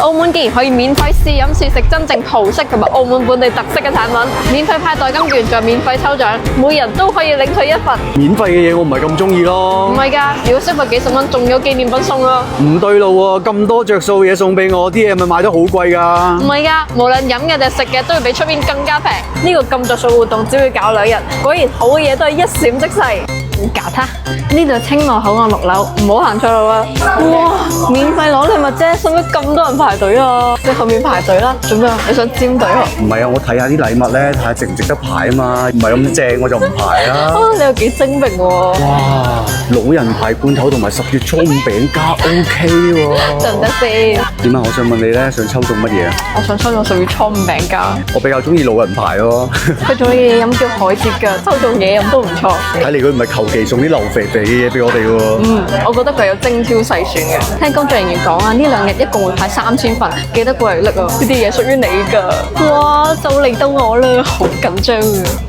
澳門竟然可以免費試飲試食真正葡式同埋澳門本地特色嘅產品，免費派代金券，仲有免費抽獎，每人都可以領取一份。免費嘅嘢我唔係咁中意咯。唔係㗎，如果消費幾十蚊，仲有紀念品送啊！唔對路喎，咁多着數嘢送俾我，啲嘢咪賣得好貴㗎。唔係㗎，無論飲嘅定食嘅都要比出邊更加平。呢個咁着數活動只會搞2日，果然好嘅嘢都係一閃即逝。搞他！呢度青茂口岸6樓，唔好行錯路啊！哇，免費攞禮物啫，使乜咁多人排隊啊？你後面排隊啦，做咩啊？你想尖隊啊？唔係啊，我睇下啲禮物咧，睇下值唔值得排啊嘛。唔係咁正我就唔排啦。啊，你又幾精明喎！哇，老人牌罐頭同埋10月初五餅家 OK 喎。得唔得先？點啊？我想問你咧，想抽中乜嘢啊？我想抽中10月初五餅家，我比較中意老人牌咯。佢仲有嘢飲叫海蜇㗎，抽中嘢飲都唔錯。睇嚟佢唔係求其送啲流肥肥嘅嘢俾我哋喎。我覺得佢有精挑細選嘅。聽工作人員講啊，呢2日一共會派3000份，記得過嚟拎啊！呢啲嘢屬於你㗎。哇，就嚟到我啦，好緊張啊！